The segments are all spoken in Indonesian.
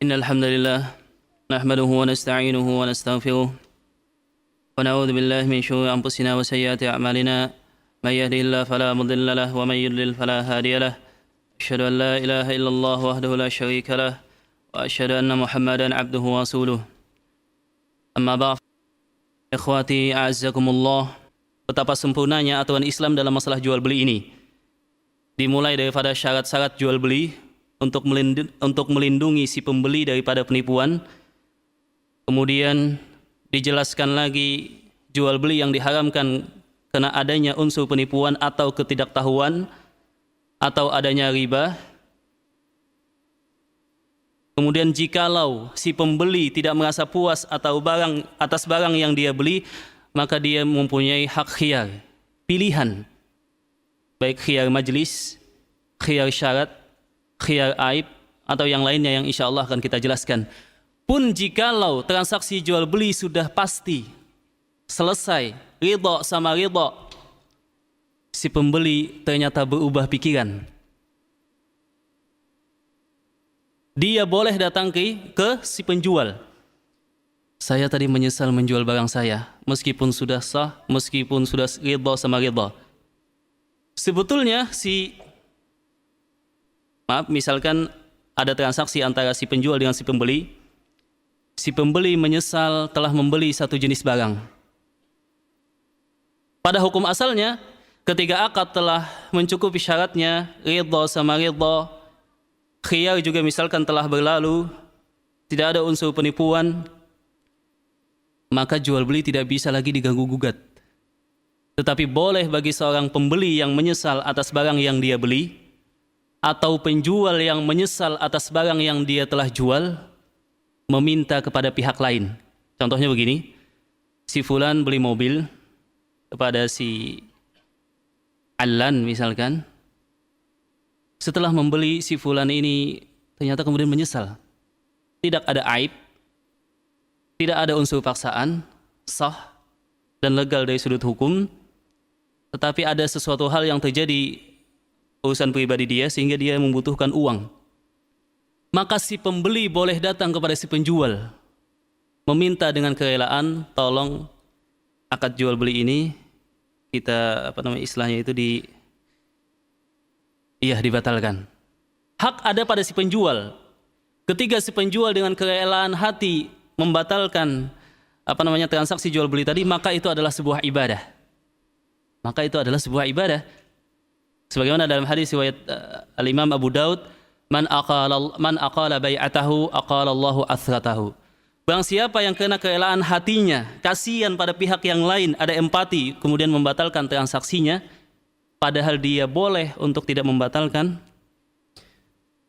إن الحمد لله نحمده ونستعينه ونستغفره ونعوذ بالله من شرور أنفسنا وسيئات أعمالنا من يهده الله فلا مضل له ومن يضلل فلا هادي له أشهد أن لا إله إلا الله وحده لا شريك له وأشهد أن محمدا عبده ورسوله أما بعد ikhwati a'azzakumullah, betapa sempurnanya aturan Islam dalam masalah jual beli ini. Dimulai daripada syarat-syarat jual beli untuk melindungi si pembeli daripada penipuan. Kemudian dijelaskan lagi jual beli yang diharamkan karena adanya unsur penipuan atau ketidaktahuan atau adanya riba. Kemudian jikalau si pembeli tidak merasa puas atau atas barang yang dia beli, maka dia mempunyai hak khiyar, pilihan, baik khiyar majlis, khiyar syarat, khiyar aib, atau yang lainnya yang insya Allah akan kita jelaskan. Pun jikalau transaksi jual beli sudah pasti selesai, ridha sama ridha, si pembeli ternyata berubah pikiran, dia boleh datang ke si penjual. Saya tadi menyesal menjual barang saya, meskipun sudah sah, meskipun sudah ridha sama ridha. Sebetulnya misalkan ada transaksi antara si penjual dengan si pembeli. Si pembeli menyesal telah membeli satu jenis barang. Pada hukum asalnya, ketika akad telah mencukupi syaratnya, ridha sama ridha, khiyar juga misalkan telah berlalu, tidak ada unsur penipuan, maka jual beli tidak bisa lagi diganggu gugat. Tetapi boleh bagi seorang pembeli yang menyesal atas barang yang dia beli, atau penjual yang menyesal atas barang yang dia telah jual, meminta kepada pihak lain. Contohnya begini, si fulan beli mobil kepada si Allan misalkan. Setelah membeli, si fulan ini ternyata kemudian menyesal. Tidak ada aib, tidak ada unsur paksaan, sah dan legal dari sudut hukum. Tetapi ada sesuatu hal yang terjadi urusan pribadi dia sehingga dia membutuhkan uang. Maka si pembeli boleh datang kepada si penjual, meminta dengan kerelaan, tolong akad jual beli ini kita istilahnya itu dibatalkan. Hak ada pada si penjual. Ketika si penjual dengan kerelaan hati membatalkan transaksi jual beli tadi, maka itu adalah sebuah ibadah. Sebagaimana dalam hadis riwayat Al-Imam Abu Daud, man aqala bai'atahu aqalallahu athratahu. Barang siapa yang kena kerelaan hatinya, kasihan pada pihak yang lain, ada empati, kemudian membatalkan transaksinya, padahal dia boleh untuk tidak membatalkan,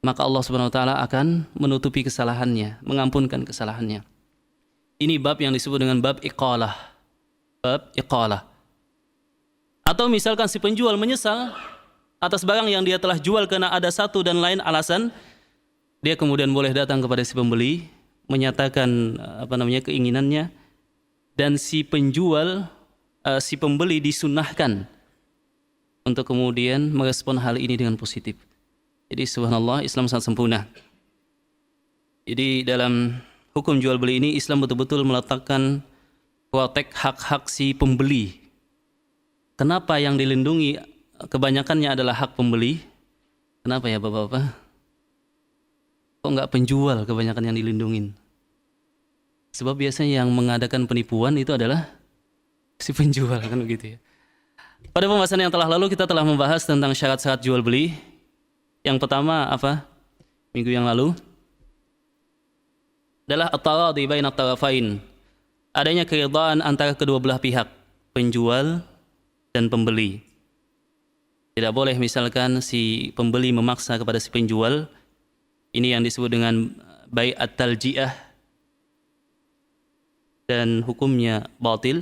maka Allah Subhanahu wa taala akan menutupi kesalahannya, mengampunkan kesalahannya. Ini bab yang disebut dengan bab iqalah. Bab iqalah. Atau misalkan si penjual menyesal atas barang yang dia telah jual karena ada satu dan lain alasan, dia kemudian boleh datang kepada si pembeli, menyatakan keinginannya, dan si pembeli disunahkan untuk kemudian merespon hal ini dengan positif. Jadi subhanallah, Islam sangat sempurna. Jadi dalam hukum jual beli ini, Islam betul-betul meletakkan protek hak-hak si pembeli. Kenapa yang dilindungi kebanyakannya adalah hak pembeli? Kenapa ya bapak-bapak? Kok nggak penjual kebanyakan yang dilindungin? Sebab biasanya yang mengadakan penipuan itu adalah si penjual, kan begitu ya. Pada pembahasan yang telah lalu kita telah membahas tentang syarat-syarat jual beli. Yang pertama apa? Minggu yang lalu adalah at-taradhi baina at-tarafain. Adanya keridhaan antara kedua belah pihak, penjual dan pembeli. Tidak boleh misalkan si pembeli memaksa kepada si penjual. Ini yang disebut dengan bai'at talji'ah dan hukumnya batil.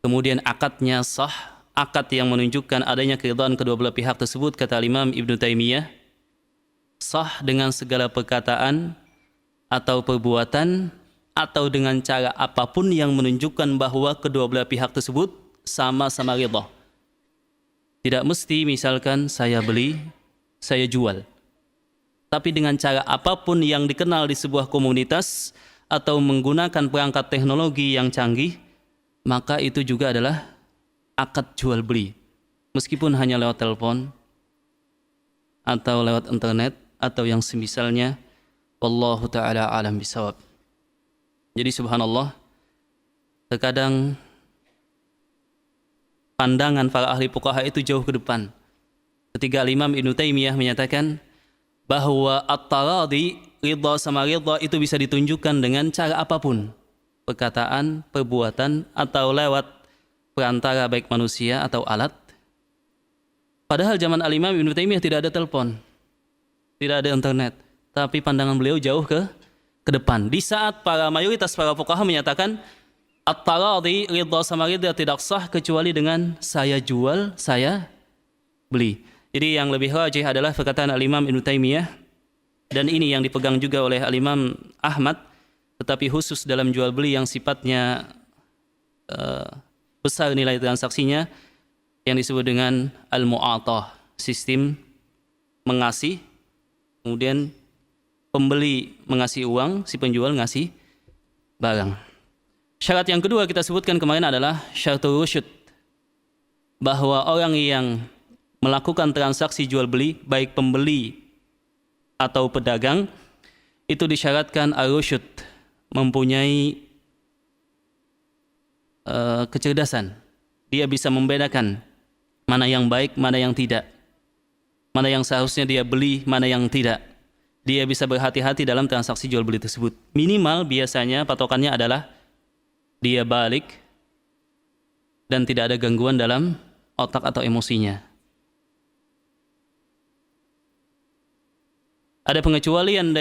Kemudian akadnya sah, akad yang menunjukkan adanya keridhaan kedua belah pihak tersebut, kata Imam Ibnu Taimiyah, sah dengan segala perkataan atau perbuatan atau dengan cara apapun yang menunjukkan bahwa kedua belah pihak tersebut sama-sama ridha. Tidak mesti misalkan saya beli, saya jual. tapi dengan cara apapun yang dikenal di sebuah komunitas atau menggunakan perangkat teknologi yang canggih, maka itu juga adalah akad jual beli. Meskipun hanya lewat telepon atau lewat internet atau yang semisalnya, wallahu taala alam bisawab. Jadi subhanallah, terkadang pandangan para ahli fuqaha itu jauh ke depan. Ketika Imam Ibnu Taimiyah menyatakan bahwa at-taradi, ridha sama ridha, itu bisa ditunjukkan dengan cara apapun, perkataan, perbuatan, atau lewat perantara baik manusia atau alat. Padahal zaman Al-Imam Ibnu Taimiyah tidak ada telepon, tidak ada internet, tapi pandangan beliau jauh ke depan. Di saat mayoritas para fuqaha menyatakan at-taradi, ridha sama ridha, tidak sah kecuali dengan saya jual, saya beli. Jadi yang lebih rajih adalah perkataan Al-Imam Ibnu Taimiyah, dan ini yang dipegang juga oleh Al-Imam Ahmad, tetapi khusus dalam jual beli yang sifatnya besar nilai transaksinya, yang disebut dengan al-mu'atah, sistem mengasih, kemudian pembeli mengasih uang, si penjual ngasih barang. Syarat yang kedua kita sebutkan kemarin adalah syaratul rusyud, bahwa orang yang melakukan transaksi jual beli, baik pembeli atau pedagang, itu disyaratkan ar-rusyud, mempunyai kecerdasan. Dia bisa membedakan mana yang baik, mana yang tidak, mana yang seharusnya dia beli, mana yang tidak. Dia bisa berhati-hati dalam transaksi jual beli tersebut. Minimal biasanya patokannya adalah dia balik dan tidak ada gangguan dalam otak atau emosinya. Ada pengecualian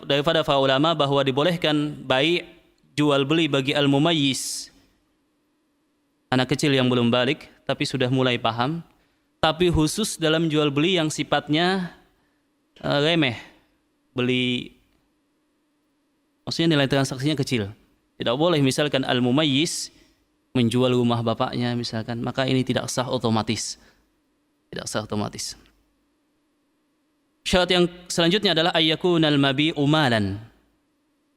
daripada para ulama bahwa dibolehkan baik jual beli bagi al-mumayyiz, anak kecil yang belum balik tapi sudah mulai paham, tapi khusus dalam jual beli yang sifatnya remeh, beli maksudnya nilai transaksinya kecil. Tidak boleh misalkan al-mumayyiz menjual rumah bapaknya misalkan, maka ini tidak sah otomatis. Tidak sah otomatis. Syarat yang selanjutnya adalah ayyakunal mabi'u malan,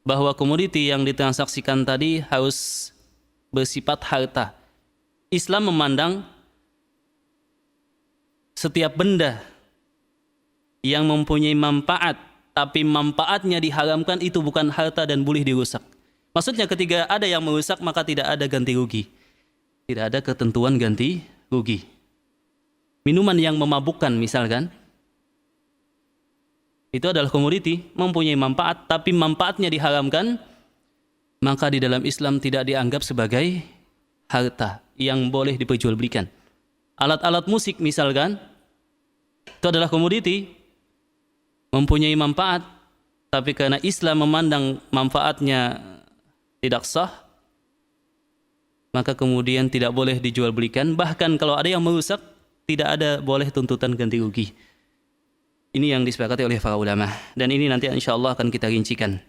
bahwa komoditi yang ditransaksikan tadi harus bersifat harta. Islam memandang setiap benda yang mempunyai manfaat, tapi manfaatnya diharamkan, itu bukan harta dan boleh dirusak. Maksudnya ketika ada yang merusak, maka tidak ada ganti rugi. Tidak ada ketentuan ganti rugi. Minuman yang memabukkan misalkan, itu adalah komoditi, mempunyai manfaat, tapi manfaatnya diharamkan, maka di dalam Islam tidak dianggap sebagai harta yang boleh diperjualbelikan. Alat-alat musik misalkan, itu adalah komoditi, mempunyai manfaat, tapi karena Islam memandang manfaatnya tidak sah, maka kemudian tidak boleh dijual belikan. Bahkan kalau ada yang merusak, tidak ada boleh tuntutan ganti rugi. Ini yang disepakati oleh para ulama, dan ini nanti insya Allah akan kita rincikan.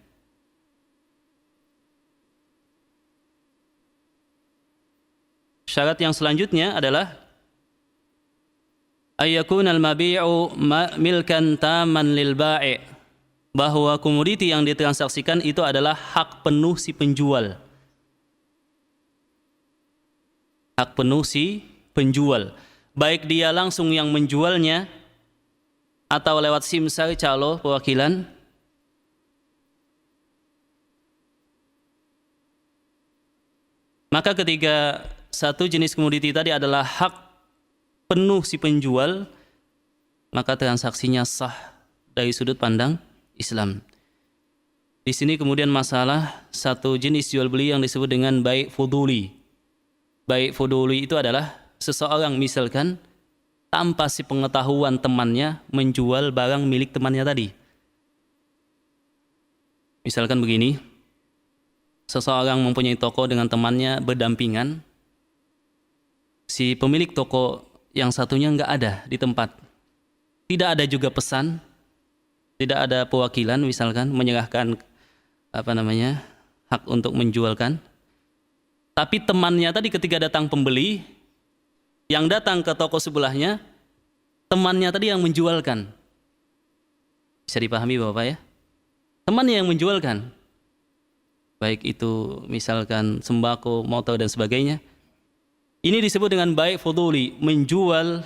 Syarat yang selanjutnya adalah ayyakunal mabi'u milkan taman lil ba'i', bahwa komoditi yang ditransaksikan itu adalah hak penuh si penjual. Hak penuh si penjual, baik dia langsung yang menjualnya atau lewat simsar calo perwakilan. Maka ketika satu jenis komoditi tadi adalah hak penuh si penjual, maka transaksinya sah dari sudut pandang Islam. Di sini kemudian masalah satu jenis jual beli yang disebut dengan bai' fuduli. Bai' fuduli itu adalah seseorang misalkan tanpa si pengetahuan temannya menjual barang milik temannya tadi. Misalkan begini, seseorang mempunyai toko dengan temannya berdampingan. Si pemilik toko yang satunya nggak ada di tempat. Tidak ada juga pesan, tidak ada perwakilan misalkan menyerahkan hak untuk menjualkan. Tapi temannya tadi ketika datang pembeli yang datang ke toko sebelahnya, temannya tadi yang menjualkan. Bisa dipahami Bapak ya? Temannya yang menjualkan. Baik itu misalkan sembako, motor dan sebagainya. Ini disebut dengan bai' fuduli, menjual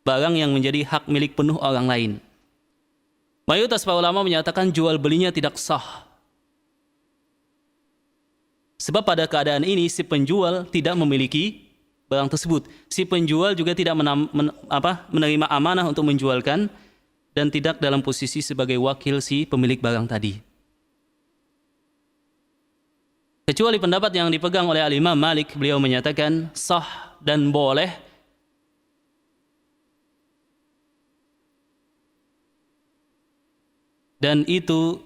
barang yang menjadi hak milik penuh orang lain. Mayoritas para ulama menyatakan jual belinya tidak sah. Sebab pada keadaan ini si penjual tidak memiliki barang tersebut. Si penjual juga tidak menerima amanah untuk menjualkan dan tidak dalam posisi sebagai wakil si pemilik barang tadi. Kecuali pendapat yang dipegang oleh Al-Imam Malik, beliau menyatakan sah dan boleh dan itu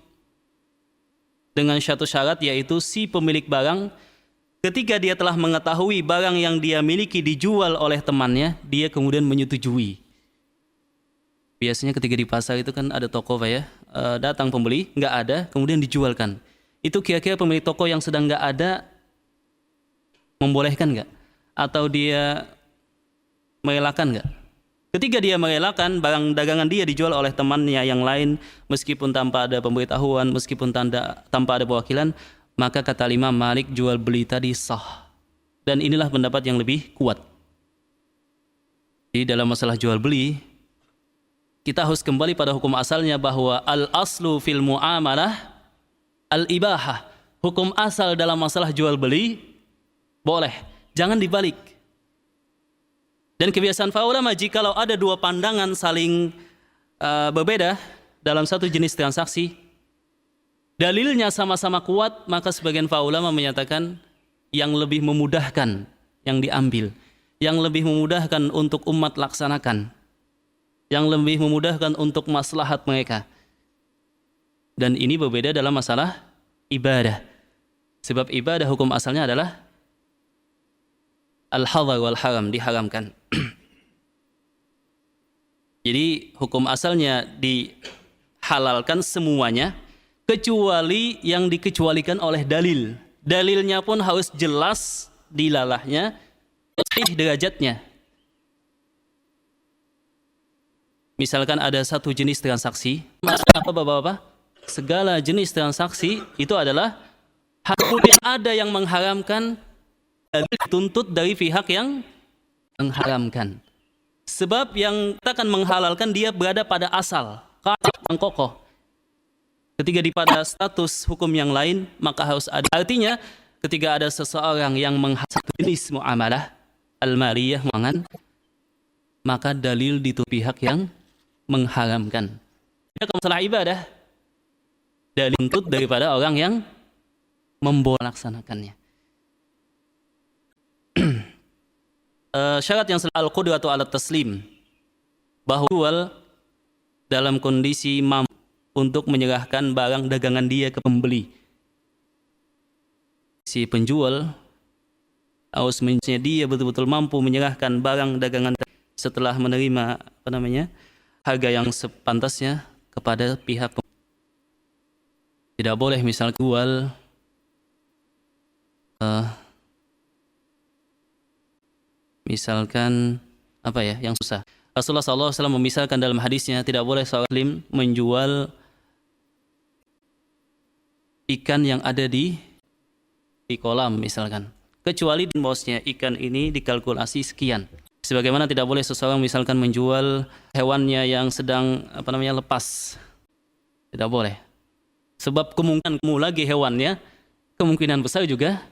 dengan satu syarat, yaitu si pemilik barang ketika dia telah mengetahui barang yang dia miliki dijual oleh temannya, dia kemudian menyetujui. Biasanya ketika di pasar itu kan ada toko Pak ya, datang pembeli, nggak ada, kemudian dijualkan. Itu kira-kira pemilik toko yang sedang nggak ada membolehkan nggak? Atau dia merelakan nggak? Ketika dia merelakan barang dagangan dia dijual oleh temannya yang lain, meskipun tanpa ada pemberitahuan, meskipun tanpa ada perwakilan, maka kata Imam Malik jual beli tadi sah. Dan inilah pendapat yang lebih kuat. Jadi dalam masalah jual beli, kita harus kembali pada hukum asalnya bahwa al-aslu fil mu'amalah al-ibahah. Hukum asal dalam masalah jual beli boleh, jangan dibalik. Dan kebiasaan para ulama, jikalau ada dua pandangan saling berbeda dalam satu jenis transaksi, dalilnya sama-sama kuat, maka sebagian para ulama menyatakan yang lebih memudahkan yang diambil, yang lebih memudahkan untuk umat laksanakan, yang lebih memudahkan untuk maslahat mereka. Dan ini berbeda dalam masalah ibadah. Sebab ibadah hukum asalnya adalah al-hadar wal haram, diharamkan. Jadi hukum asalnya dihalalkan semuanya kecuali yang dikecualikan oleh dalil. Dalilnya pun harus jelas dilalahnya, derajatnya. Misalkan ada satu jenis transaksi, apa Bapak-bapak? Segala jenis transaksi itu adalah ada yang mengharamkan, dituntut dari pihak yang mengharamkan. Sebab yang akan menghalalkan dia berada pada asal, yang kokoh. Ketika di pada status hukum yang lain, maka harus ada. Artinya, ketika ada seseorang yang menghalalkan jenis muamalah al-maliyah, maka dalil dituntut pihak yang mengharamkan. Jika masalah ibadah, dalil dituntut daripada orang yang melaksanakannya. Syarat yang al-qudratu ala taslim, bahwa jual dalam kondisi mampu untuk menyerahkan barang dagangan dia ke pembeli. Si penjual harus menjadinya dia betul-betul mampu menyerahkan barang dagangan setelah menerima harga yang sepantasnya kepada pihak pembeli. Tidak boleh misal jual misalkan yang susah. Rasulullah SAW memisalkan dalam hadisnya, tidak boleh seorang muslim menjual ikan yang ada di kolam misalkan, kecuali bosnya ikan ini dikalkulasi sekian. Sebagaimana tidak boleh seseorang misalkan menjual hewannya yang sedang lepas. Tidak boleh. Sebab kemungkinan lagi hewannya, kemungkinan besar juga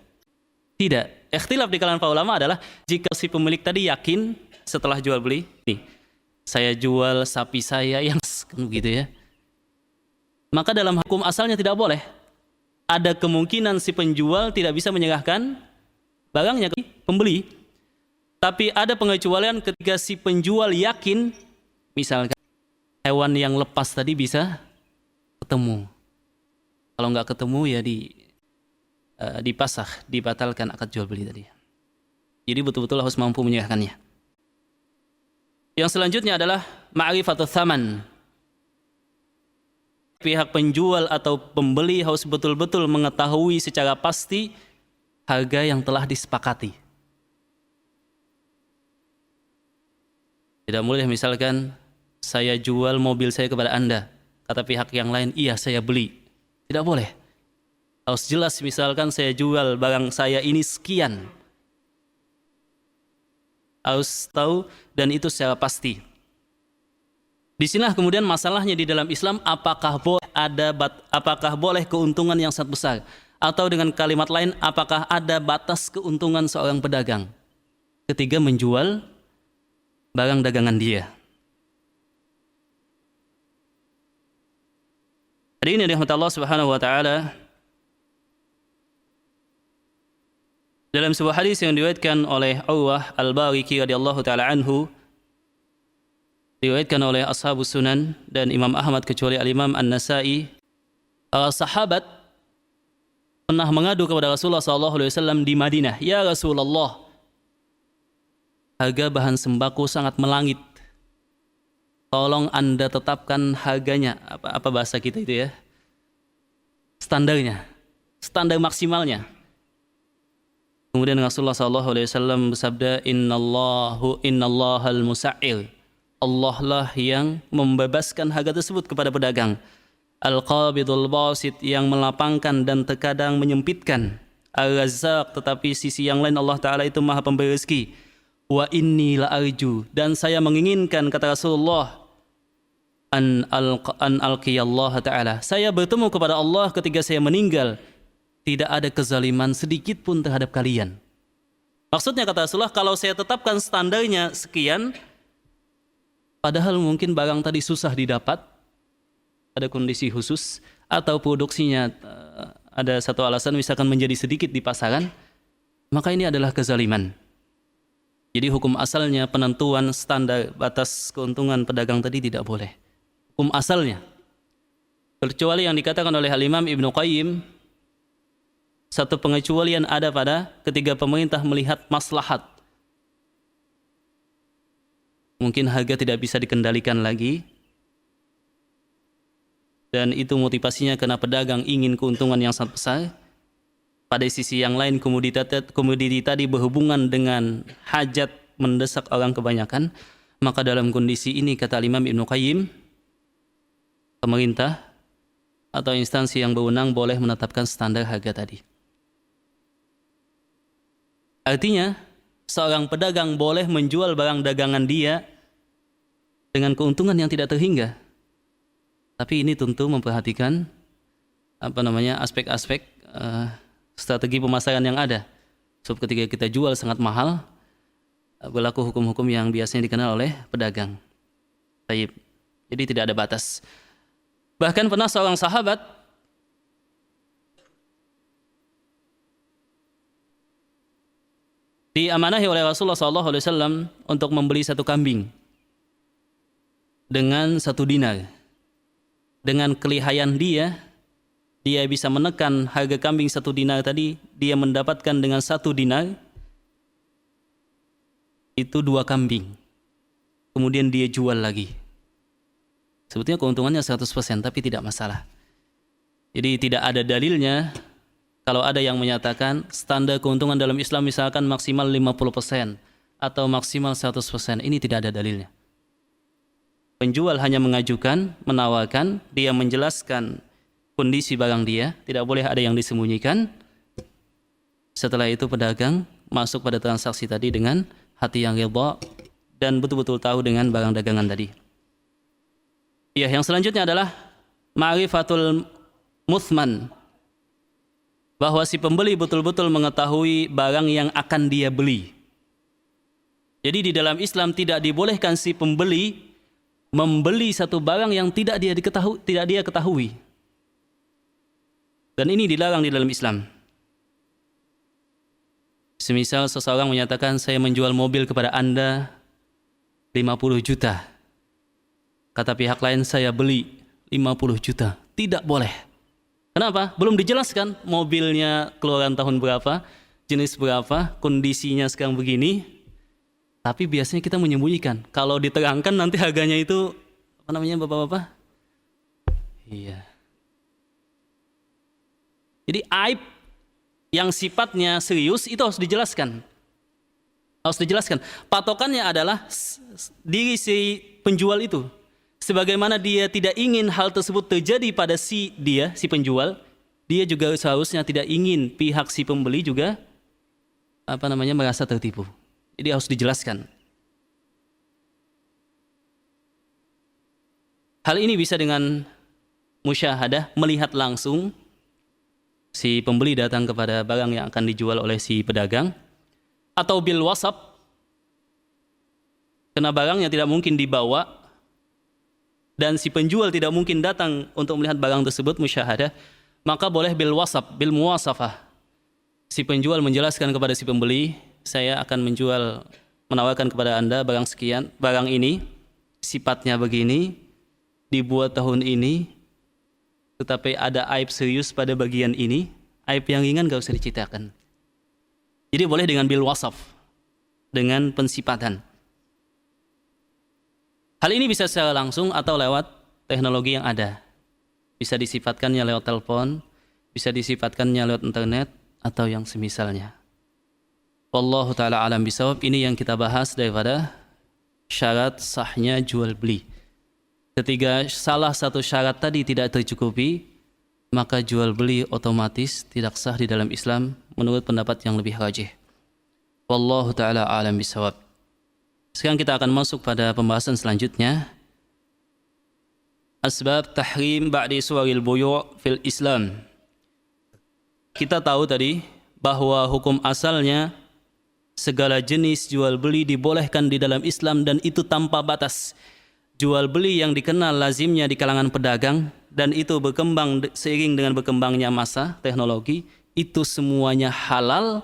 tidak. Ikhtilaf di kalangan para ulama adalah jika si pemilik tadi yakin setelah jual beli, nih, saya jual sapi saya yang begitu ya, maka dalam hukum asalnya tidak boleh. Ada kemungkinan si penjual tidak bisa menyerahkan barangnya ke pembeli. Tapi ada pengecualian ketika si penjual yakin, misalkan hewan yang lepas tadi bisa ketemu. Kalau nggak ketemu ya dipasah, dibatalkan akad jual beli tadi. Jadi betul-betul harus mampu menyerahkannya. Yang selanjutnya adalah ma'rifatul tsaman. Pihak penjual atau pembeli harus betul-betul mengetahui secara pasti harga yang telah disepakati. Tidak boleh misalkan saya jual mobil saya kepada Anda, kata pihak yang lain, iya saya beli. Tidak boleh. Harus jelas, misalkan saya jual barang saya ini sekian. Harus tahu dan itu secara pasti. Di sinilah kemudian masalahnya di dalam Islam, apakah boleh keuntungan yang sangat besar, atau dengan kalimat lain, apakah ada batas keuntungan seorang pedagang ketika menjual barang dagangan dia. Hari ini rahmat Allah Subhanahu wa taala, dalam sebuah hadis yang diriwayatkan oleh Urwah Al-Bariki radhiyallahu taala anhu, diriwayatkan oleh Ashabus Sunan dan Imam Ahmad kecuali Al-Imam An-Nasa'i, sahabat pernah mengadu kepada Rasulullah SAW di Madinah, ya Rasulullah, harga bahan sembako sangat melangit. Tolong Anda tetapkan harganya, apa bahasa kita itu ya? Standarnya, standar maksimalnya. Kemudian Rasulullah SAW bersabda, Innallahal musa'il. Allah lah yang membebaskan harga tersebut kepada pedagang. Al-qabidul basit, yang melapangkan dan terkadang menyempitkan. Al-razzaq, tetapi sisi yang lain Allah Ta'ala itu maha pemberi rezeki. Wa inni la arju, dan saya menginginkan, kata Rasulullah, an alqiyallah Ta'ala, saya bertemu kepada Allah ketika saya meninggal, tidak ada kezaliman sedikit pun terhadap kalian. Maksudnya, kata Rasulullah, kalau saya tetapkan standarnya sekian, padahal mungkin barang tadi susah didapat, ada kondisi khusus, atau produksinya ada satu alasan, misalkan menjadi sedikit di pasaran, maka ini adalah kezaliman. Jadi hukum asalnya penentuan standar batas keuntungan pedagang tadi tidak boleh. Hukum asalnya. Kecuali yang dikatakan oleh Al-Imam Ibnu Qayyim, satu pengecualian ada pada ketika pemerintah melihat maslahat. Mungkin harga tidak bisa dikendalikan lagi, dan itu motivasinya karena pedagang ingin keuntungan yang sangat besar. Pada sisi yang lain, komoditi tadi berhubungan dengan hajat mendesak orang kebanyakan. Maka dalam kondisi ini, kata Imam Ibnu Qayyim, pemerintah atau instansi yang berwenang boleh menetapkan standar harga tadi. Artinya, seorang pedagang boleh menjual barang dagangan dia dengan keuntungan yang tidak terhingga. Tapi ini tentu memperhatikan aspek-aspek strategi pemasaran yang ada. Sebab ketika kita jual sangat mahal, berlaku hukum-hukum yang biasanya dikenal oleh pedagang. Baik. Jadi tidak ada batas. Bahkan pernah seorang sahabat diamanahi oleh Rasulullah SAW untuk membeli satu kambing dengan 1 dinar. Dengan kelihayan dia bisa menekan harga kambing 1 dinar tadi, dia mendapatkan dengan 1 dinar itu 2 kambing. Kemudian dia jual lagi. Sebetulnya keuntungannya 100%, tapi tidak masalah. Jadi tidak ada dalilnya. Kalau ada yang menyatakan standar keuntungan dalam Islam misalkan maksimal 50% atau maksimal 100%, ini tidak ada dalilnya. Penjual hanya mengajukan, menawarkan, dia menjelaskan kondisi barang dia, tidak boleh ada yang disembunyikan. Setelah itu pedagang masuk pada transaksi tadi dengan hati yang ridha dan betul-betul tahu dengan barang dagangan tadi. Ya, yang selanjutnya adalah ma'rifatul muthman, bahwa si pembeli betul-betul mengetahui barang yang akan dia beli. Jadi di dalam Islam tidak dibolehkan si pembeli membeli satu barang yang tidak dia ketahui. Dan ini dilarang di dalam Islam. Semisal seseorang menyatakan, saya menjual mobil kepada Anda 50 juta. Kata pihak lain, saya beli 50 juta. Tidak boleh. Kenapa? Belum dijelaskan mobilnya keluaran tahun berapa, jenis berapa, kondisinya sekarang begini. Tapi biasanya kita menyembunyikan. Kalau diterangkan nanti harganya itu, apa namanya bapak-bapak? Iya. Jadi aib yang sifatnya serius itu harus dijelaskan. Harus dijelaskan. Patokannya adalah diri si penjual itu. Sebagaimana dia tidak ingin hal tersebut terjadi pada si penjual, dia juga seharusnya tidak ingin pihak si pembeli juga merasa tertipu. Jadi harus dijelaskan. Hal ini bisa dengan musyahadah, melihat langsung si pembeli datang kepada barang yang akan dijual oleh si pedagang, atau bil wasap, karena barangnya tidak mungkin dibawa dan si penjual tidak mungkin datang untuk melihat barang tersebut musyahadah, maka boleh bil wasap, bil muwasafah. Si penjual menjelaskan kepada si pembeli, saya akan menawarkan kepada Anda barang sekian, barang ini sifatnya begini, dibuat tahun ini, tetapi ada aib serius pada bagian ini, aib yang ringan gak usah diceritakan. Jadi boleh dengan bil wasaf, dengan pensifatan. Hal ini bisa secara langsung atau lewat teknologi yang ada. Bisa disifatkannya lewat telepon, bisa disifatkannya lewat internet, atau yang semisalnya. Wallahu ta'ala alam bisawab. Ini yang kita bahas daripada syarat sahnya jual beli. Ketika salah satu syarat tadi tidak tercukupi, maka jual beli otomatis tidak sah di dalam Islam menurut pendapat yang lebih rajih. Wallahu ta'ala alam bisawab. Sekarang kita akan masuk pada pembahasan selanjutnya. Asbab tahrim ba'di suwaril buyu' fil Islam. Kita tahu tadi bahwa hukum asalnya segala jenis jual beli dibolehkan di dalam Islam dan itu tanpa batas. Jual beli yang dikenal lazimnya di kalangan pedagang dan itu berkembang seiring dengan berkembangnya masa teknologi, itu semuanya halal.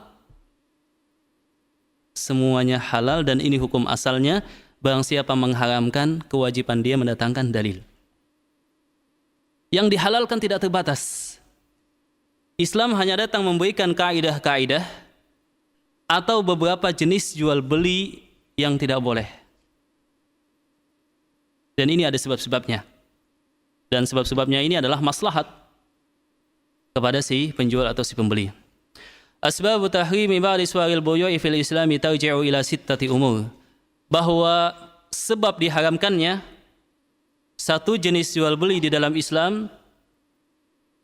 Semuanya halal dan ini hukum asalnya. Barang siapa mengharamkan, kewajiban dia mendatangkan dalil. Yang dihalalkan tidak terbatas. Islam hanya datang memberikan kaidah-kaidah atau beberapa jenis jual beli yang tidak boleh. Dan ini ada sebab-sebabnya. Dan sebab-sebabnya ini adalah maslahat kepada si penjual atau si pembeli. Asbab tahrimi ba'di suwaril buyu'i fil Islami tarji'u ila sittati umur. Bahwa sebab diharamkannya satu jenis jual beli di dalam Islam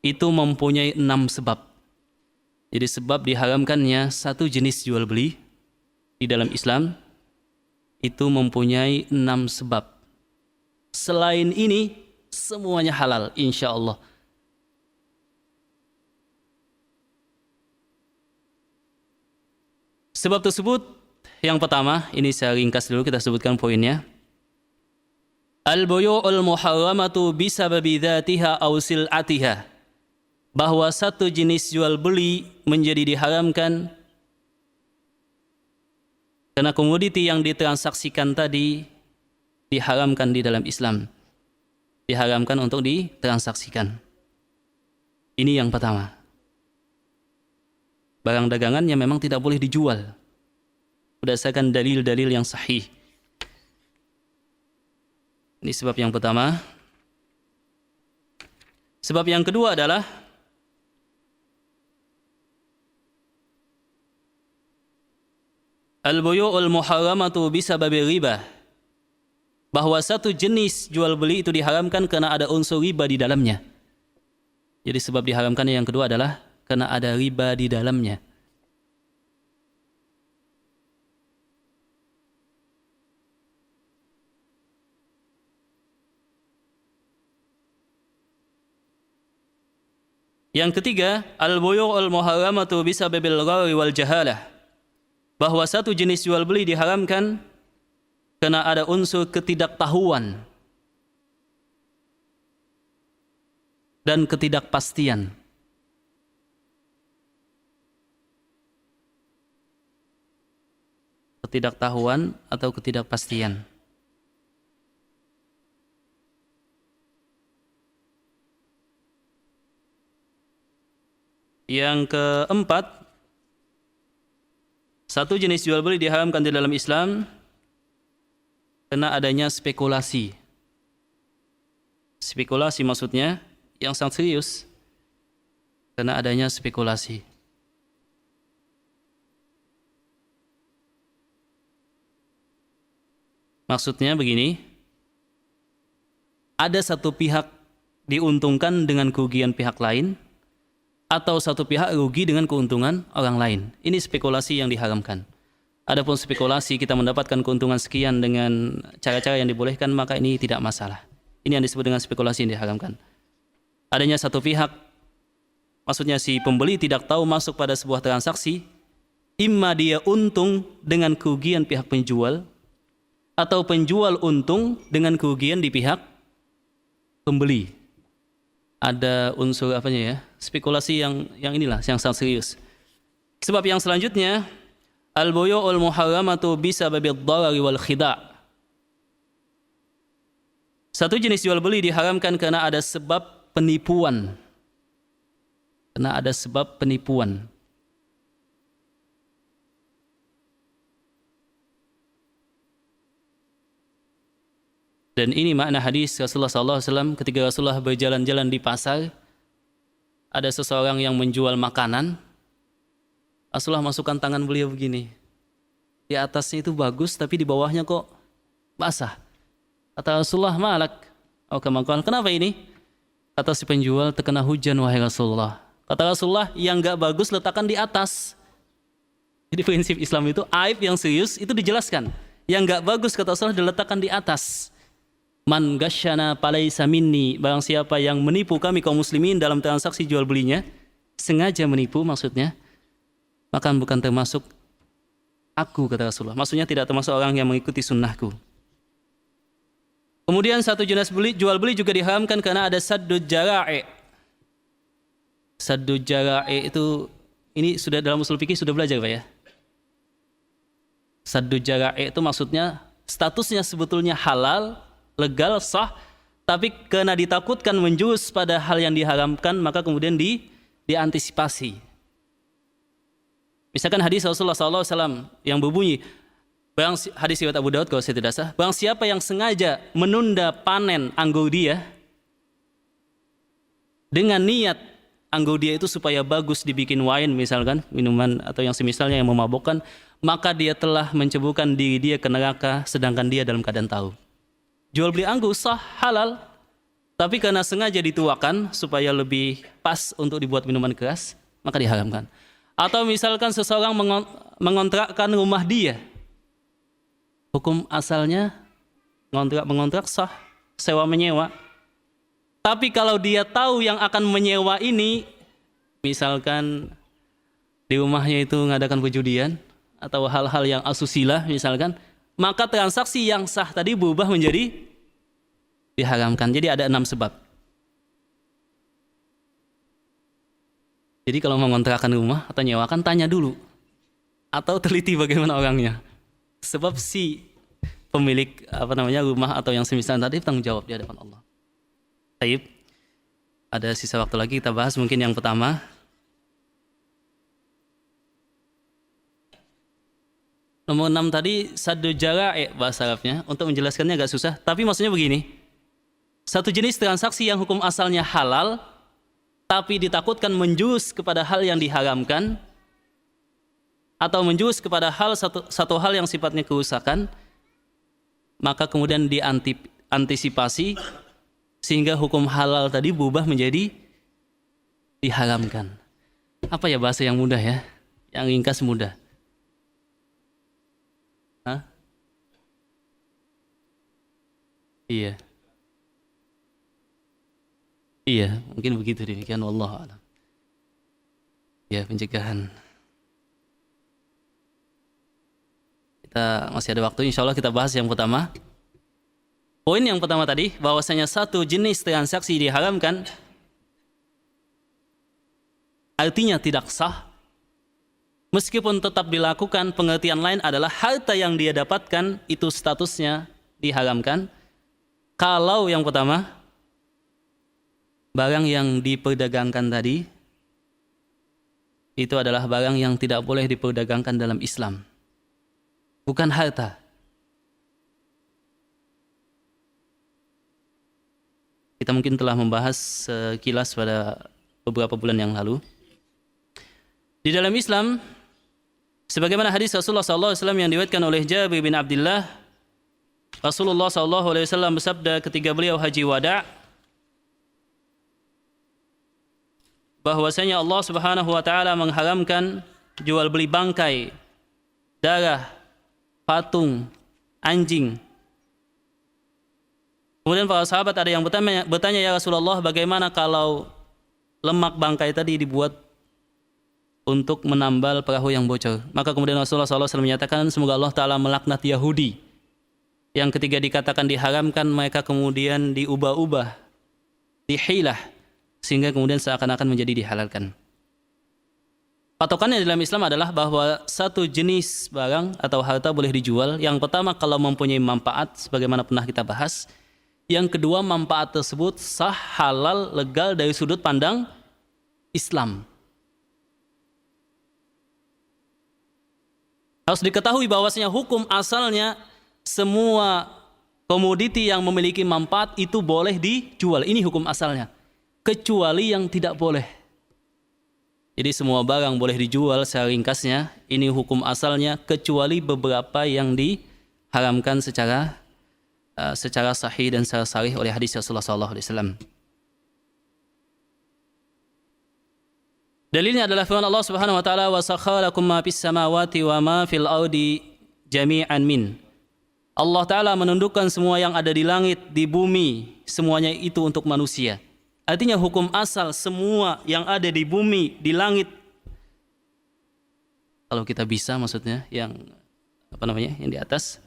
itu mempunyai 6 sebab. Jadi sebab diharamkannya satu jenis jual beli di dalam Islam itu mempunyai 6 sebab. Selain ini semuanya halal insyaallah. Sebab tersebut yang pertama, ini saya ringkas dulu, kita sebutkan poinnya. Al-buyu'ul muharramatu bisababi dzatiha aw sil'atiha. Bahwa satu jenis jual beli menjadi diharamkan karena komoditi yang ditransaksikan tadi diharamkan di dalam Islam. Diharamkan untuk ditransaksikan. Ini yang pertama. Barang dagangannya memang tidak boleh dijual berdasarkan dalil-dalil yang sahih. Ini sebab yang pertama. Sebab yang kedua adalah al-buyu'ul muharramatu bisababi riba. Bahwa satu jenis jual beli itu diharamkan karena ada unsur riba di dalamnya. Jadi sebab diharamkannya yang kedua adalah karena ada riba di dalamnya. Yang ketiga, al-buyu'ul muharramatu bisababil gharri wal jahalah. Bahwa satu jenis jual beli diharamkan karena ada unsur ketidaktahuan dan ketidakpastian. Ketidaktahuan atau ketidakpastian. Yang keempat, satu jenis jual beli diharamkan di dalam Islam karena adanya spekulasi. Spekulasi maksudnya yang sangat serius. Karena adanya spekulasi. Maksudnya begini. ada satu pihak diuntungkan dengan kerugian pihak lain, atau satu pihak rugi dengan keuntungan orang lain. Ini spekulasi yang diharamkan. Adapun spekulasi kita mendapatkan keuntungan sekian dengan cara-cara yang dibolehkan, maka ini tidak masalah. Ini yang disebut dengan spekulasi yang diharamkan. Adanya satu pihak, maksudnya si pembeli tidak tahu masuk pada sebuah transaksi, imma dia untung dengan kerugian pihak penjual, atau penjual untung dengan kerugian di pihak pembeli. Ada unsur apanya ya? Spekulasi yang inilah yang sangat serius. Sebab yang selanjutnya, al-buyu'ul muharramatu bisababil dharari wal khida'. Satu jenis jual beli diharamkan karena ada sebab penipuan. Karena ada sebab penipuan. Dan ini makna hadis Rasulullah SAW ketika Rasulullah berjalan-jalan di pasar, ada seseorang yang menjual makanan, Rasulullah masukkan tangan beliau begini. Di atasnya itu bagus, tapi di bawahnya kok basah. Kata Rasulullah, malak. Oh, kenapa ini? Kata si penjual, terkena hujan wahai Rasulullah. Kata Rasulullah, yang gak bagus letakkan di atas. Jadi prinsip Islam itu, aib yang serius itu dijelaskan. Yang gak bagus kata Rasulullah diletakkan di atas. Man gasyana falaysa minni, barang siapa yang menipu kami kaum muslimin dalam transaksi jual belinya, sengaja menipu maksudnya, maka bukan termasuk aku, kata Rasulullah. Maksudnya tidak termasuk orang yang mengikuti sunnahku. Kemudian satu jenis jual beli juga diharamkan karena ada saddud jara'i. Saddud jara'i itu, ini sudah dalam usul fikih sudah belajar Pak ya. Saddud jara'i itu maksudnya statusnya sebetulnya halal, legal, sah, tapi karena ditakutkan menjurus pada hal yang diharamkan, maka kemudian diantisipasi. Misalkan hadis Rasulullah SAW yang berbunyi, hadis riwayat Abu Daud kalau saya tidak salah, barang siapa yang sengaja menunda panen anggur dia dengan niat anggur dia itu supaya bagus dibikin wine misalkan, minuman atau yang semisalnya yang memabukkan, maka dia telah menceburkan diri dia ke neraka sedangkan dia dalam keadaan tahu. Jual beli anggur sah, halal, tapi karena sengaja dituakan supaya lebih pas untuk dibuat minuman keras, maka diharamkan. Atau misalkan seseorang mengontrakkan rumah dia, hukum asalnya mengontrak sah, sewa menyewa. Tapi kalau dia tahu yang akan menyewa ini, misalkan di rumahnya itu mengadakan perjudian atau hal-hal yang asusila misalkan, maka transaksi yang sah tadi berubah menjadi diharamkan. Jadi ada 6 sebab. Jadi kalau mau mengontrakkan rumah atau nyewakan, tanya dulu. Atau teliti bagaimana orangnya. Sebab si pemilik rumah atau yang semisal tadi tanggung jawab di hadapan Allah. Baik. Ada sisa waktu lagi, kita bahas mungkin yang pertama. Nomor 6 tadi saddu jara'i bahasa Arabnya. Untuk menjelaskannya agak susah, tapi maksudnya begini. Satu jenis transaksi yang hukum asalnya halal, tapi ditakutkan menjurus kepada hal yang diharamkan, atau menjurus kepada satu hal yang sifatnya kerusakan, maka kemudian diantisipasi sehingga hukum halal tadi berubah menjadi diharamkan. Apa ya bahasa yang mudah ya? Yang ringkas mudah. Hah? Iya. Iya, mungkin begitu demikian, wallahu a'lam. Ya, pencegahan. Kita masih ada waktu, insya Allah kita bahas yang pertama. Poin yang pertama tadi, bahwasanya satu jenis transaksi diharamkan, artinya tidak sah, meskipun tetap dilakukan. Pengertian lain adalah harta yang dia dapatkan itu statusnya diharamkan. Kalau yang pertama, barang yang diperdagangkan tadi itu adalah barang yang tidak boleh diperdagangkan dalam Islam, bukan harta. Kita mungkin telah membahas sekilas pada beberapa bulan yang lalu. Di dalam Islam, sebagaimana hadis Rasulullah SAW yang diriwayatkan oleh Jabir bin Abdullah, Rasulullah SAW bersabda ketika beliau haji wada, bahwasanya Allah Subhanahu wa taala mengharamkan jual beli bangkai, darah, patung, anjing. Kemudian para sahabat ada yang bertanya, ya Rasulullah, bagaimana kalau lemak bangkai tadi dibuat untuk menambal perahu yang bocor? Maka kemudian Rasulullah SAW menyatakan, semoga Allah Ta'ala melaknat Yahudi yang ketika dikatakan diharamkan, mereka kemudian diubah-ubah, dihilah, sehingga kemudian seakan-akan menjadi dihalalkan. Patokannya dalam Islam adalah bahwa satu jenis barang atau harta boleh dijual. Yang pertama, kalau mempunyai manfaat, sebagaimana pernah kita bahas. Yang kedua, manfaat tersebut sah, halal, legal dari sudut pandang Islam. Harus diketahui bahwasanya hukum asalnya semua komoditi yang memiliki manfaat itu boleh dijual. Ini hukum asalnya. Kecuali yang tidak boleh. Jadi semua barang boleh dijual secara ringkasnya. Ini hukum asalnya, kecuali beberapa yang diharamkan secara sahih dan secara sahih oleh hadis Rasulullah SAW. Dalilnya adalah firman Allah Subhanahu wa taala, wa sakhkhara lakum ma fis samawati wa ma fil ardi jami'an min. Allah taala menundukkan semua yang ada di langit, di bumi, semuanya itu untuk manusia. Artinya hukum asal semua yang ada di bumi, di langit, kalau kita bisa maksudnya, yang yang di atas,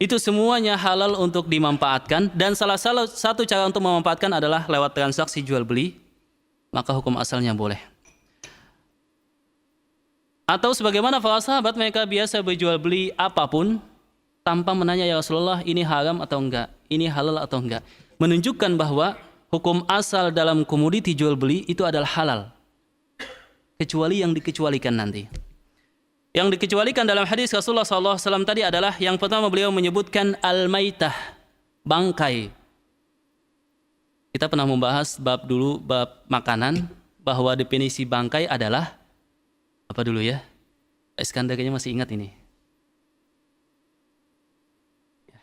itu semuanya halal untuk dimanfaatkan, dan salah satu cara untuk memanfaatkan adalah lewat transaksi jual beli, maka hukum asalnya boleh. Atau sebagaimana para sahabat, mereka biasa berjual beli apapun tanpa menanya, ya Rasulullah, ini haram atau enggak, ini halal atau enggak. Menunjukkan bahwa hukum asal dalam komoditi jual beli itu adalah halal, kecuali yang dikecualikan nanti. Yang dikecualikan dalam hadis Rasulullah SAW tadi adalah, yang pertama beliau menyebutkan al-maitah, bangkai. Kita pernah membahas bab makanan, bahwa definisi bangkai adalah apa dulu ya? Iskandar kayaknya masih ingat ini.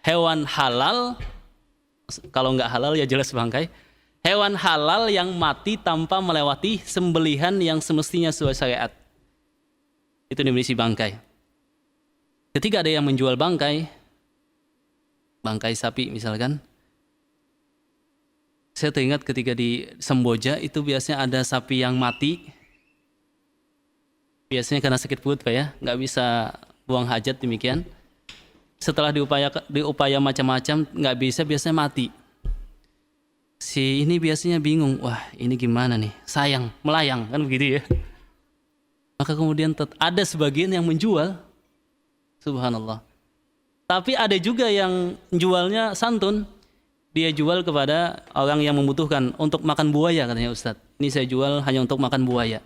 Hewan halal, kalau nggak halal ya jelas bangkai. Hewan halal yang mati tanpa melewati sembelihan yang semestinya sesuai syariat. Itu definisi bangkai. Ketika ada yang menjual bangkai sapi misalkan, saya teringat ketika di Semboja itu biasanya ada sapi yang mati. Biasanya karena sakit perut Pak ya, nggak bisa buang hajat demikian. Setelah diupaya macam-macam nggak bisa, biasanya mati. Si ini biasanya bingung, wah ini gimana nih, sayang, melayang kan begitu ya. Maka kemudian ada sebagian yang menjual, subhanallah. Tapi ada juga yang jualnya santun, dia jual kepada orang yang membutuhkan untuk makan buaya katanya, Ustadz. Ini saya jual hanya untuk makan buaya.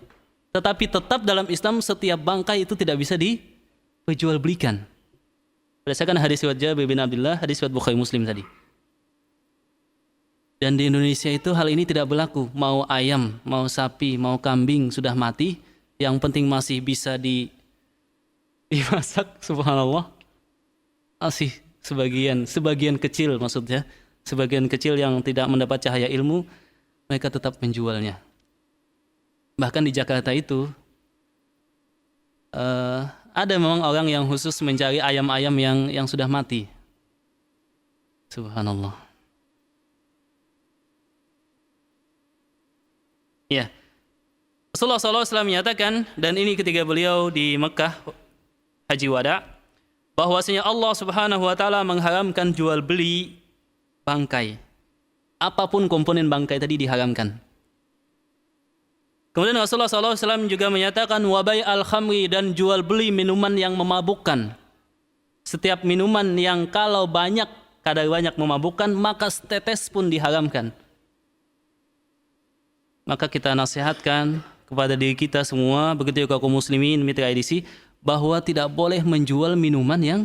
Tetapi tetap dalam Islam setiap bangkai itu tidak bisa diperjualbelikan. Berdasarkan hadis riwayat Jabir bin Abdullah, hadis riwayat Bukhari Muslim tadi. Dan di Indonesia itu hal ini tidak berlaku. Mau ayam, mau sapi, mau kambing sudah mati, yang penting masih bisa dimasak, subhanallah. Masih sebagian kecil maksudnya, sebagian kecil yang tidak mendapat cahaya ilmu, mereka tetap menjualnya. Bahkan di Jakarta itu ada memang orang yang khusus mencari ayam-ayam yang sudah mati. Subhanallah. Ya. Rasulullah SAW menyatakan, dan ini ketika beliau di Mekah haji wada, bahwasanya Allah Subhanahu wa taala mengharamkan jual beli bangkai. Apapun komponen bangkai tadi diharamkan. Kemudian Rasulullah SAW juga menyatakan wabai al-khamri, dan jual beli minuman yang memabukkan. Setiap minuman yang kalau kadar banyak memabukkan, maka setetes pun diharamkan. Maka kita nasihatkan kepada diri kita semua, begitu juga kaum muslimin mitra edisi, bahwa tidak boleh menjual minuman yang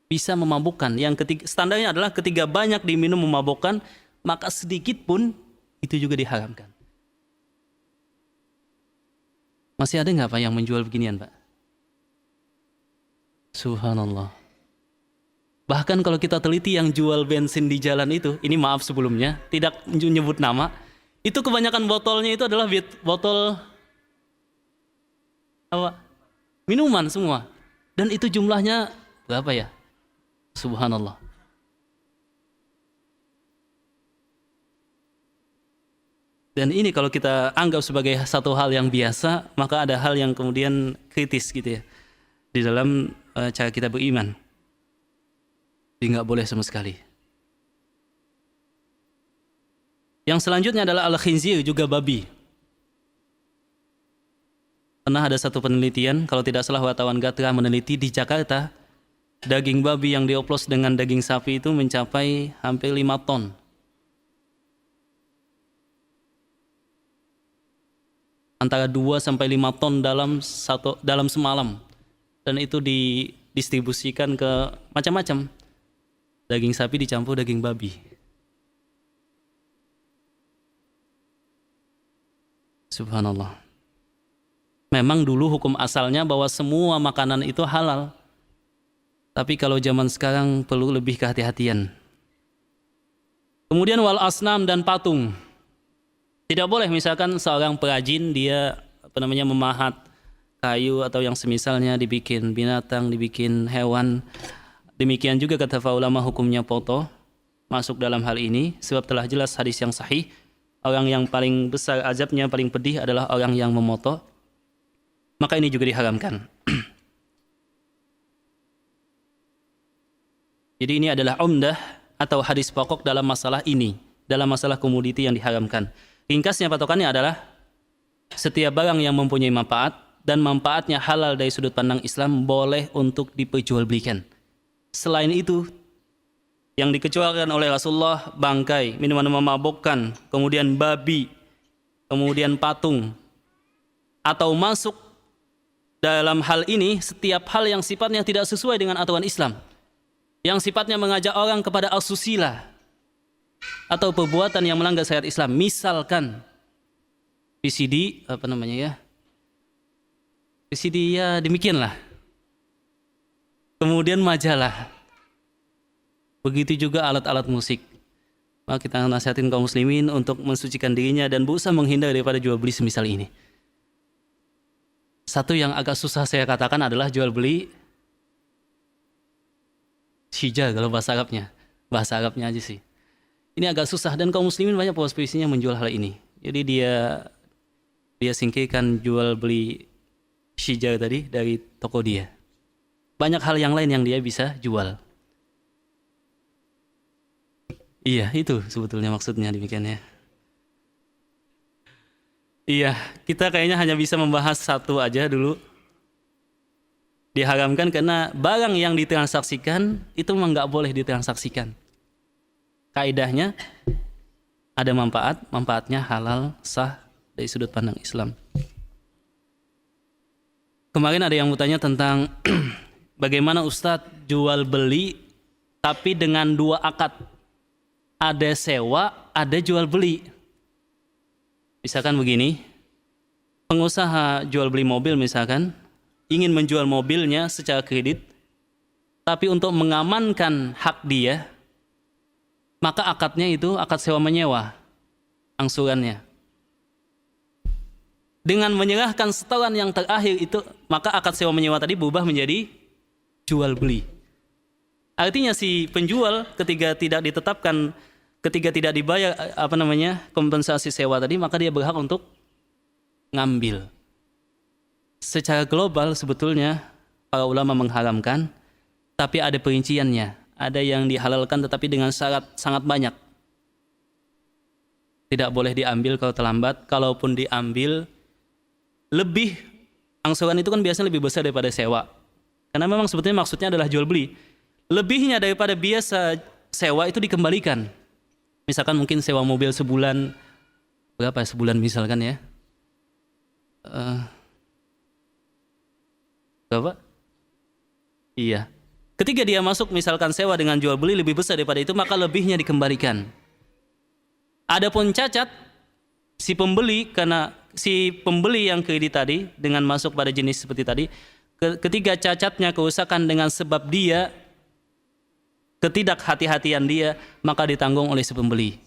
bisa memabukkan. Yang standarnya adalah ketika banyak diminum memabukkan, maka sedikit pun itu juga diharamkan. Masih ada nggak Pak yang menjual beginian Pak? Subhanallah. Bahkan kalau kita teliti yang jual bensin di jalan itu, ini maaf sebelumnya, tidak menyebut nama, itu kebanyakan botolnya itu adalah botol apa? Minuman semua. Dan itu jumlahnya berapa ya? Subhanallah. Dan ini kalau kita anggap sebagai satu hal yang biasa, maka ada hal yang kemudian kritis gitu ya di dalam cara kita beriman. Jadi nggak boleh sama sekali. Yang selanjutnya adalah al-khinzir, juga babi. Pernah ada satu penelitian, kalau tidak salah wartawan Gatra meneliti di Jakarta, daging babi yang dioplos dengan daging sapi itu mencapai hampir 5 ton. Antara 2 sampai 5 ton dalam semalam. Dan itu didistribusikan ke macam-macam. Daging sapi dicampur daging babi. Subhanallah. Memang dulu hukum asalnya bahwa semua makanan itu halal. Tapi kalau zaman sekarang perlu lebih kehati-hatian. Kemudian wal asnam, dan patung. Tidak boleh misalkan seorang perajin dia memahat kayu atau yang semisalnya, dibikin binatang, dibikin hewan. Demikian juga kata ulama hukumnya foto masuk dalam hal ini, sebab telah jelas hadis yang sahih, orang yang paling besar azabnya, paling pedih adalah orang yang memoto. Maka ini juga diharamkan. Jadi ini adalah umdah atau hadis pokok dalam masalah ini, dalam masalah komoditi yang diharamkan. Ringkasnya patokannya adalah setiap barang yang mempunyai manfaat dan manfaatnya halal dari sudut pandang Islam boleh untuk diperjualbelikan. Selain itu, yang dikecualikan oleh Rasulullah, bangkai, minuman memabukkan, kemudian babi, kemudian patung, atau masuk dalam hal ini setiap hal yang sifatnya tidak sesuai dengan aturan Islam, yang sifatnya mengajak orang kepada asusila atau perbuatan yang melanggar syariat Islam. Misalkan VCD VCD ya demikianlah. Kemudian majalah. Begitu juga alat-alat musik. Maka kita nasihatin kaum muslimin untuk mensucikan dirinya dan berusaha menghindar daripada jual beli semisal ini. Satu yang agak susah saya katakan adalah jual beli syija kalau bahasa Arabnya. Bahasa Arabnya aja sih. Ini agak susah dan kaum muslimin banyak posisinya menjual hal ini. Jadi dia singkirkan jual beli syija tadi dari toko dia. Banyak hal yang lain yang dia bisa jual. Iya, itu sebetulnya maksudnya demikian ya. Iya, kita kayaknya hanya bisa membahas satu aja dulu. Diharamkan karena barang yang ditransaksikan itu memang nggak boleh ditransaksikan. Kaidahnya ada manfaatnya halal, sah dari sudut pandang Islam. Kemarin ada yang bertanya tentang bagaimana Ustadz jual beli tapi dengan 2 akad. Ada sewa, ada jual beli. Misalkan begini, pengusaha jual beli mobil misalkan ingin menjual mobilnya secara kredit, tapi untuk mengamankan hak dia, maka akadnya itu akad sewa menyewa, angsurannya. Dengan menyerahkan setoran yang terakhir itu, maka akad sewa menyewa tadi berubah menjadi jual beli. Artinya si penjual ketika tidak dibayar kompensasi sewa tadi, maka dia berhak untuk ngambil. Secara global sebetulnya para ulama mengharamkan, tapi ada perinciannya. Ada yang dihalalkan tetapi dengan syarat sangat banyak. Tidak boleh diambil kalau terlambat. Kalaupun diambil, lebih angsuran itu kan biasanya lebih besar daripada sewa. Karena memang sebetulnya maksudnya adalah jual beli. Lebihnya daripada biasa sewa itu dikembalikan. Misalkan mungkin sewa mobil sebulan, berapa sebulan misalkan ya? Berapa? Iya. Ketika dia masuk misalkan sewa dengan jual beli lebih besar daripada itu, maka lebihnya dikembalikan. Adapun cacat, si pembeli yang kredit tadi dengan masuk pada jenis seperti tadi, ketika cacatnya kerusakan dengan sebab dia ketidakhati-hatian dia, maka ditanggung oleh si pembeli.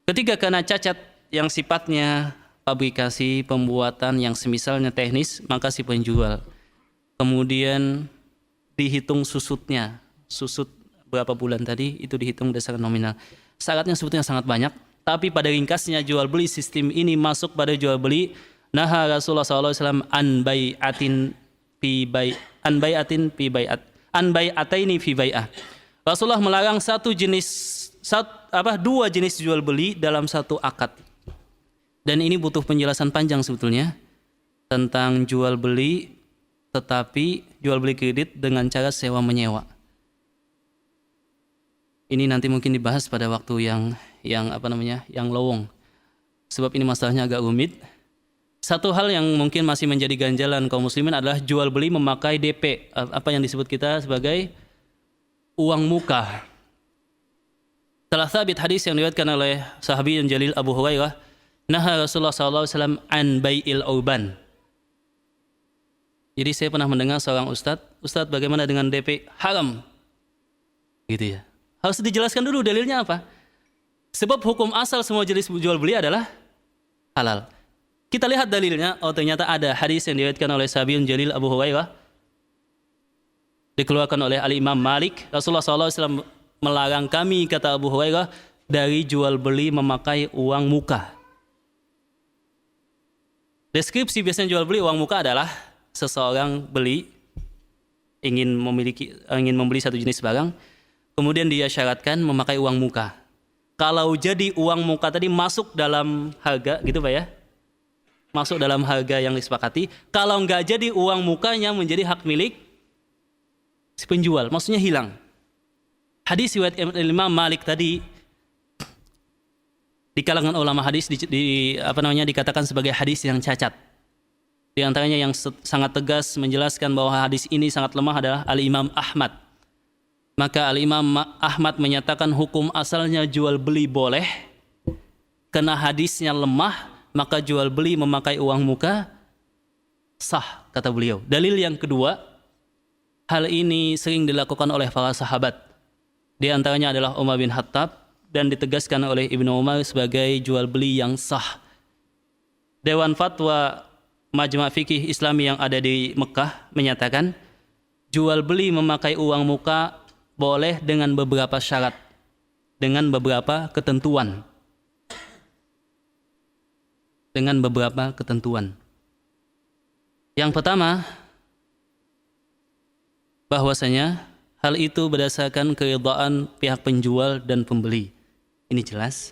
Ketiga, karena cacat yang sifatnya fabrikasi, pembuatan yang semisalnya teknis, maka si penjual. Kemudian dihitung susutnya, susut berapa bulan tadi, itu dihitung berdasarkan nominal. Syaratnya sebetulnya sangat banyak, tapi pada ringkasnya jual beli sistem ini masuk pada jual beli. Naha Rasulullah SAW an bai'atin fi bai'ah. Rasulullah melarang dua jenis jual beli dalam satu akad. Dan ini butuh penjelasan panjang sebetulnya tentang jual beli, tetapi jual beli kredit dengan cara sewa menyewa. Ini nanti mungkin dibahas pada waktu yang lowong. Sebab ini masalahnya agak rumit. Satu hal yang mungkin masih menjadi ganjalan kaum muslimin adalah jual beli memakai DP, apa yang disebut kita sebagai uang muka. Telah sabit hadis yang diriwayatkan oleh sahabi yang jalil Abu Hurairah, naha Rasulullah SAW an bai'il urban. Jadi saya pernah mendengar seorang ustadz bagaimana dengan DP? Haram. Gitu ya. Harus dijelaskan dulu dalilnya apa. Sebab hukum asal semua jenis jual beli adalah halal. Kita lihat dalilnya, ternyata ada hadis yang diriwayatkan oleh sahabi yang jalil Abu Hurairah, dikeluarkan oleh Al-Imam Malik. Rasulullah SAW melarang kami, kata Abu Hurairah, dari jual beli memakai uang muka. Deskripsi biasanya jual beli uang muka adalah seseorang ingin membeli satu jenis barang, kemudian dia syaratkan memakai uang muka. Kalau jadi uang muka tadi masuk dalam harga, gitu Pak ya? Masuk dalam harga yang disepakati. Kalau nggak jadi, uang mukanya menjadi hak milik si penjual, maksudnya hilang. Hadis riwayat Imam Malik tadi di kalangan ulama hadis dikatakan sebagai hadis yang cacat. Di antaranya yang sangat tegas menjelaskan bahwa hadis ini sangat lemah adalah Al-Imam Ahmad. Maka Al-Imam Ahmad menyatakan hukum asalnya jual beli boleh, karena hadisnya lemah, maka jual beli memakai uang muka sah, kata beliau. Dalil yang kedua, hal ini sering dilakukan oleh para sahabat. Di antaranya adalah Umar bin Khattab, dan ditegaskan oleh Ibnu Umar sebagai jual beli yang sah. Dewan Fatwa Majma' Fikih Islami yang ada di Mekah menyatakan jual beli memakai uang muka boleh dengan beberapa syarat, dengan beberapa ketentuan. Dengan beberapa ketentuan. Yang pertama, bahwasanya hal itu berdasarkan keridhaan pihak penjual dan pembeli. Ini jelas.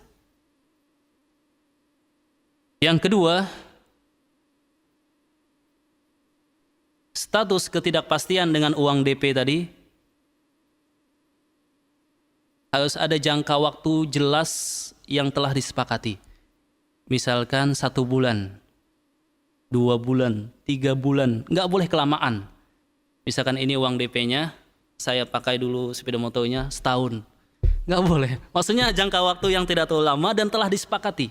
Yang kedua, status ketidakpastian dengan uang DP tadi harus ada jangka waktu jelas yang telah disepakati. Misalkan 1 bulan, 2 bulan, 3 bulan, nggak boleh kelamaan. Misalkan ini uang DP-nya, saya pakai dulu sepeda motornya setahun, nggak boleh. Maksudnya jangka waktu yang tidak terlalu lama dan telah disepakati.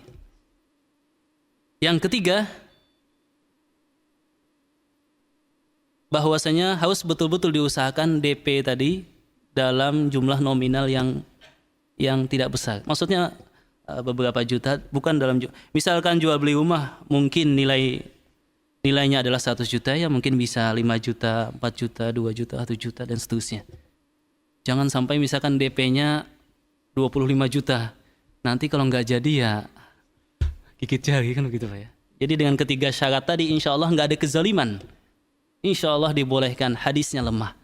Yang ketiga, bahwasanya harus betul-betul diusahakan DP tadi dalam jumlah nominal yang tidak besar. Maksudnya beberapa juta, bukan dalam misalkan jual beli rumah mungkin nilainya adalah 100 juta, ya mungkin bisa 5 juta, 4 juta, 2 juta, 1 juta dan seterusnya. Jangan sampai misalkan DP-nya 25 juta. Nanti kalau nggak jadi ya gigit jari, kan begitu Pak ya. Jadi dengan ketiga syarat tadi insya Allah nggak ada kezaliman. Insya Allah dibolehkan, hadisnya lemah.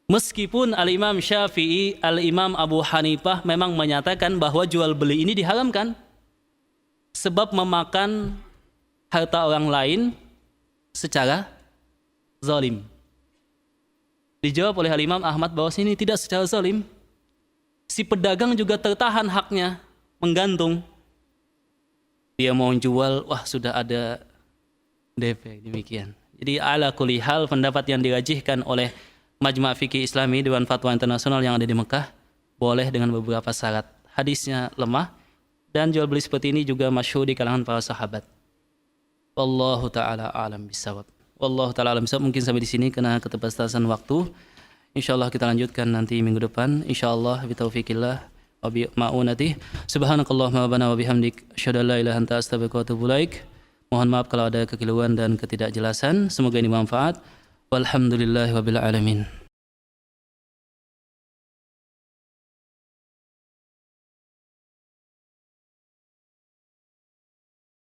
Meskipun Al-Imam Syafi'i, Al-Imam Abu Hanifah memang menyatakan bahwa jual beli ini diharamkan sebab memakan harta orang lain secara zalim. Dijawab oleh Al-Imam Ahmad bahwa ini tidak secara zalim. Si pedagang juga tertahan haknya, menggantung. Dia mau jual, wah sudah ada DP, demikian. Jadi ala kulli hal, pendapat yang dirajihkan oleh Majma' Fikih Islami, Dewan Fatwa Internasional yang ada di Mekah, boleh dengan beberapa syarat. Hadisnya lemah, dan jual beli seperti ini juga masyhur di kalangan para sahabat. Wallahu ta'ala a'lam bishawab. Wallahu ta'ala a'lam bishawab. Mungkin sampai di sini karena keterbatasan waktu. Insyaallah kita lanjutkan nanti minggu depan. Insyaallah bitaufikillah wa bi ma'unatih. Subhanakallahumma rabbana wa bihamdik asyhadu an la ilaha illa anta astaghfiruka wa atubu ilaik. Mohon maaf kalau ada kekeliruan dan ketidakjelasan. Semoga ini bermanfaat. Walhamdulillahirabbil alamin.